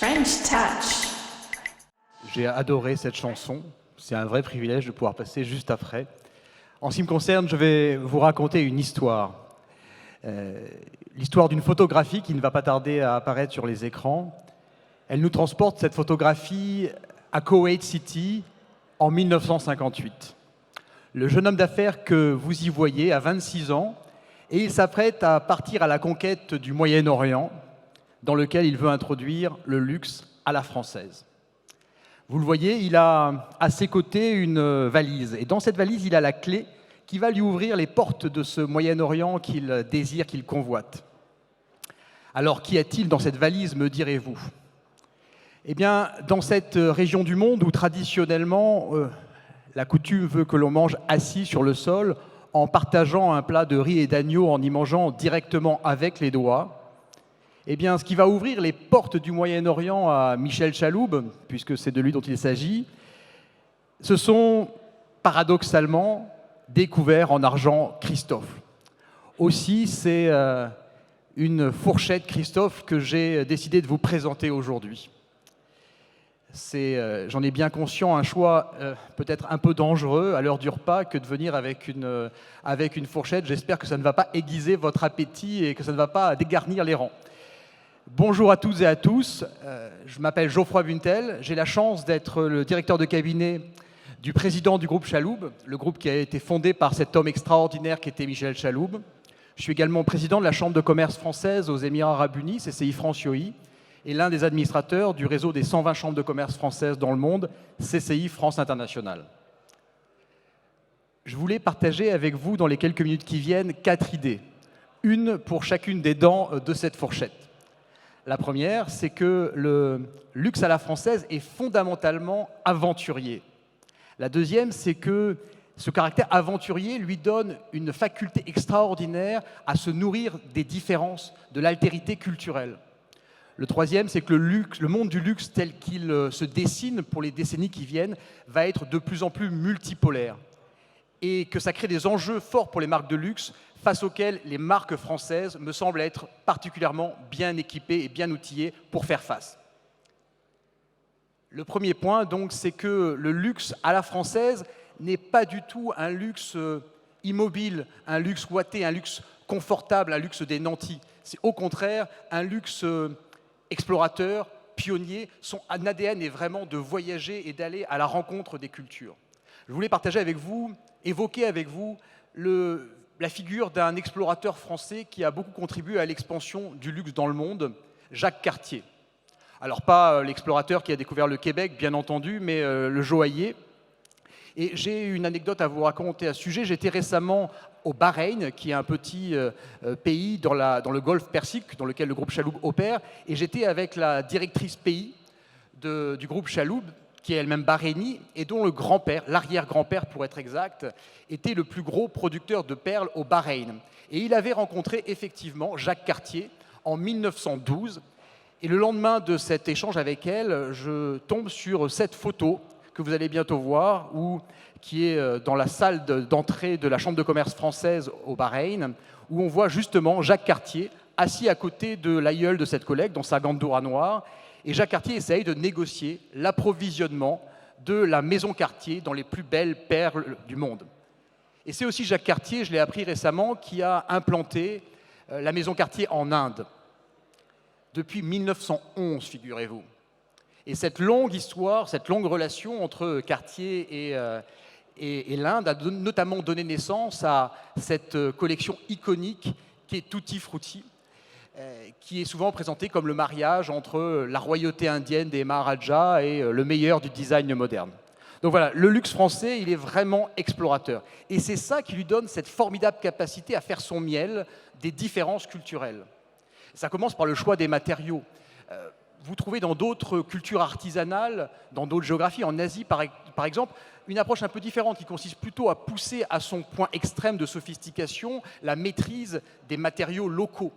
French Touch. J'ai adoré cette chanson. C'est un vrai privilège de pouvoir passer juste après. En ce qui me concerne, je vais vous raconter une histoire. L'histoire d'une photographie qui ne va pas tarder à apparaître sur les écrans. Elle nous transporte, cette photographie, à Kuwait City en 1958. Le jeune homme d'affaires que vous y voyez a 26 ans et il s'apprête à partir à la conquête du Moyen-Orient, dans lequel il veut introduire le luxe à la française. Vous le voyez, il a à ses côtés une valise. Et dans cette valise, il a la clé qui va lui ouvrir les portes de ce Moyen-Orient qu'il désire, qu'il convoite. Alors, qu'y a-t-il dans cette valise, me direz-vous? Eh bien, dans cette région du monde où traditionnellement, la coutume veut que l'on mange assis sur le sol, en partageant un plat de riz et d'agneau, en y mangeant directement avec les doigts, eh bien, ce qui va ouvrir les portes du Moyen-Orient à Michel Chaloub, puisque c'est de lui dont il s'agit, ce sont, paradoxalement, des couverts en argent Christophe. Aussi, c'est une fourchette Christophe que j'ai décidé de vous présenter aujourd'hui. C'est, j'en ai bien conscient, un choix peut-être un peu dangereux à l'heure du repas que de venir avec une fourchette. J'espère que ça ne va pas aiguiser votre appétit et que ça ne va pas dégarnir les rangs. Bonjour à toutes et à tous, je m'appelle Geoffroy Buntel, j'ai la chance d'être le directeur de cabinet du président du groupe Chaloub, le groupe qui a été fondé par cet homme extraordinaire qui était Michel Chaloub. Je suis également président de la Chambre de commerce française aux Émirats arabes unis, CCI France UAE, et l'un des administrateurs du réseau des 120 chambres de commerce françaises dans le monde, CCI France Internationale. Je voulais partager avec vous dans les quelques minutes qui viennent 4 idées, une pour chacune des dents de cette fourchette. La première, c'est que le luxe à la française est fondamentalement aventurier. La deuxième, c'est que ce caractère aventurier lui donne une faculté extraordinaire à se nourrir des différences, de l'altérité culturelle. Le troisième, c'est que le monde du luxe tel qu'il se dessine pour les décennies qui viennent va être de plus en plus multipolaire et que ça crée des enjeux forts pour les marques de luxe face auxquels les marques françaises me semblent être particulièrement bien équipées et bien outillées pour faire face. Le premier point, donc, c'est que le luxe à la française n'est pas du tout un luxe immobile, un luxe ouaté, un luxe confortable, un luxe des nantis. C'est au contraire un luxe explorateur, pionnier. Son ADN est vraiment de voyager et d'aller à la rencontre des cultures. Je voulais partager avec vous, évoquer avec vous la figure d'un explorateur français qui a beaucoup contribué à l'expansion du luxe dans le monde, Jacques Cartier. Alors pas l'explorateur qui a découvert le Québec, bien entendu, mais le joaillier. Et j'ai une anecdote à vous raconter à ce sujet. J'étais récemment au Bahreïn, qui est un petit pays dans le golfe Persique, dans lequel le groupe Chaloub opère, et j'étais avec la directrice pays du groupe Chaloub, qui est elle-même bahreïnie, et dont le grand-père, l'arrière-grand-père pour être exact, était le plus gros producteur de perles au Bahreïn. Et il avait rencontré effectivement Jacques Cartier en 1912. Et le lendemain de cet échange avec elle, je tombe sur cette photo que vous allez bientôt voir, qui est dans la salle d'entrée de la Chambre de commerce française au Bahreïn, où on voit justement Jacques Cartier assis à côté de l'aïeul de cette collègue, dans sa gandoura noire. Et Jacques Cartier essaye de négocier l'approvisionnement de la maison Cartier dans les plus belles perles du monde. Et c'est aussi Jacques Cartier, je l'ai appris récemment, qui a implanté la maison Cartier en Inde. Depuis 1911, figurez-vous. Et cette longue histoire, cette longue relation entre Cartier et l'Inde a notamment donné naissance à cette collection iconique qui est Tutti Frutti, qui est souvent présentée comme le mariage entre la royauté indienne des Maharajas et le meilleur du design moderne. Donc voilà, le luxe français, il est vraiment explorateur. Et c'est ça qui lui donne cette formidable capacité à faire son miel des différences culturelles. Ça commence par le choix des matériaux. Vous trouvez dans d'autres cultures artisanales, dans d'autres géographies, en Asie par exemple, une approche un peu différente qui consiste plutôt à pousser à son point extrême de sophistication la maîtrise des matériaux locaux.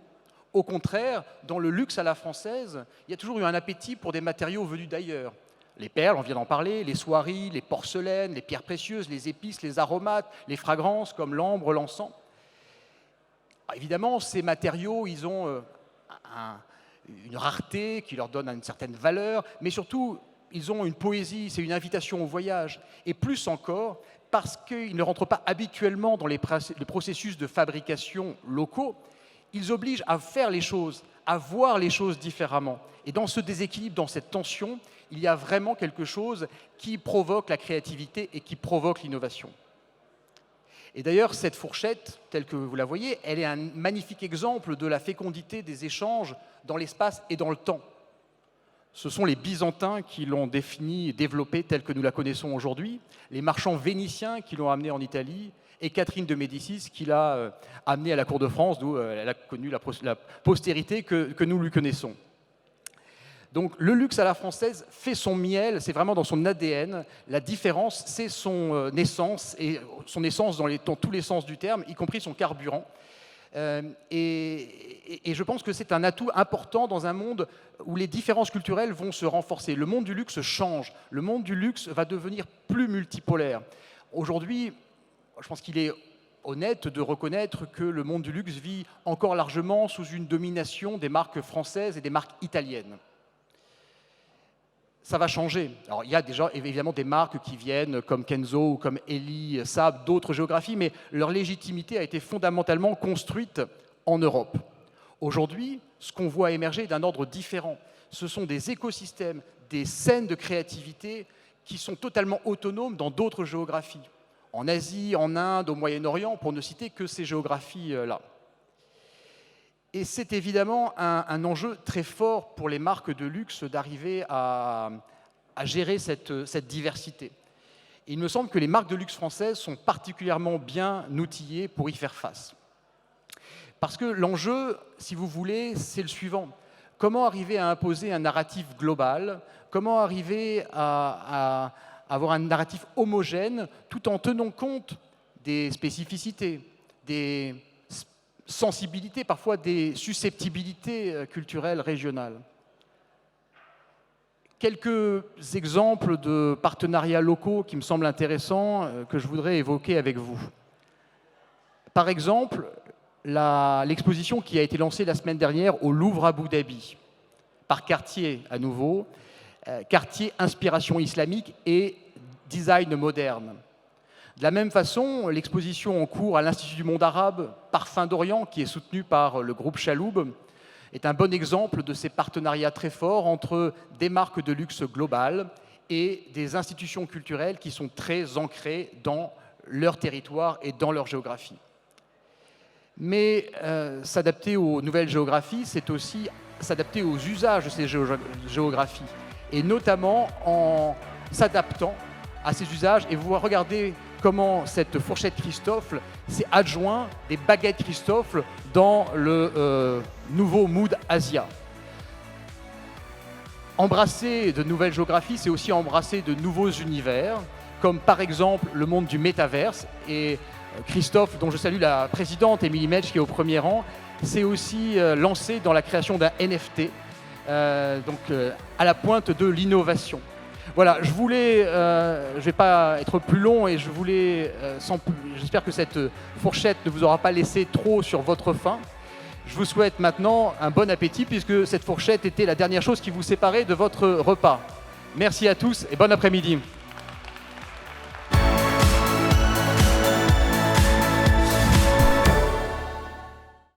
Au contraire, dans le luxe à la française, il y a toujours eu un appétit pour des matériaux venus d'ailleurs. Les perles, on vient d'en parler, les soieries, les porcelaines, les pierres précieuses, les épices, les aromates, les fragrances comme l'ambre, l'encens. Évidemment, ces matériaux, ils ont une rareté qui leur donne une certaine valeur, mais surtout, ils ont une poésie, c'est une invitation au voyage. Et plus encore, parce qu'ils ne rentrent pas habituellement dans les processus de fabrication locaux, ils obligent à faire les choses, à voir les choses différemment. Et dans ce déséquilibre, dans cette tension, il y a vraiment quelque chose qui provoque la créativité et qui provoque l'innovation. Et d'ailleurs, cette fourchette, telle que vous la voyez, elle est un magnifique exemple de la fécondité des échanges dans l'espace et dans le temps. Ce sont les Byzantins qui l'ont définie et développée telle que nous la connaissons aujourd'hui, les marchands vénitiens qui l'ont amenée en Italie, et Catherine de Médicis qui l'a amenée à la cour de France, d'où elle a connu la postérité que nous lui connaissons. Donc le luxe à la française fait son miel, c'est vraiment dans son ADN. La différence, c'est son essence, et son essence dans tous les sens du terme, y compris son carburant. Et je pense que c'est un atout important dans un monde où les différences culturelles vont se renforcer. Le monde du luxe change, le monde du luxe va devenir plus multipolaire. Aujourd'hui, je pense qu'il est honnête de reconnaître que le monde du luxe vit encore largement sous une domination des marques françaises et des marques italiennes. Ça va changer. Alors, il y a déjà évidemment des marques qui viennent comme Kenzo ou comme Eli, Saab, d'autres géographies, mais leur légitimité a été fondamentalement construite en Europe. Aujourd'hui, ce qu'on voit émerger est d'un ordre différent. Ce sont des écosystèmes, des scènes de créativité qui sont totalement autonomes dans d'autres géographies. En Asie, en Inde, au Moyen-Orient, pour ne citer que ces géographies-là. Et c'est évidemment un enjeu très fort pour les marques de luxe d'arriver à gérer cette diversité. Il me semble que les marques de luxe françaises sont particulièrement bien outillées pour y faire face. Parce que l'enjeu, si vous voulez, c'est le suivant. Comment arriver à imposer un narratif global? Comment arriver à avoir un narratif homogène tout en tenant compte des spécificités, des sensibilités, parfois des susceptibilités culturelles régionales. Quelques exemples de partenariats locaux qui me semblent intéressants, que je voudrais évoquer avec vous. Par exemple, l'exposition qui a été lancée la semaine dernière au Louvre Abu Dhabi, par Cartier à nouveau, Cartier Inspiration islamique et design moderne. De la même façon, l'exposition en cours à l'Institut du monde arabe, Parfums d'Orient, qui est soutenue par le groupe Chaloub, est un bon exemple de ces partenariats très forts entre des marques de luxe globales et des institutions culturelles qui sont très ancrées dans leur territoire et dans leur géographie. Mais s'adapter aux nouvelles géographies, c'est aussi s'adapter aux usages de ces géographies, et notamment en s'adaptant à ces usages. Et vous regardez comment cette fourchette Christophe s'est adjoint des baguettes Christophe dans le nouveau mood Asia. Embrasser de nouvelles géographies, c'est aussi embrasser de nouveaux univers, comme par exemple le monde du métaverse. Et Christophe, dont je salue la présidente, Émilie Metsch, qui est au premier rang, s'est aussi lancé dans la création d'un NFT, à la pointe de l'innovation. Voilà, je ne vais pas être plus long et j'espère que cette fourchette ne vous aura pas laissé trop sur votre faim. Je vous souhaite maintenant un bon appétit puisque cette fourchette était la dernière chose qui vous séparait de votre repas. Merci à tous et bon après-midi.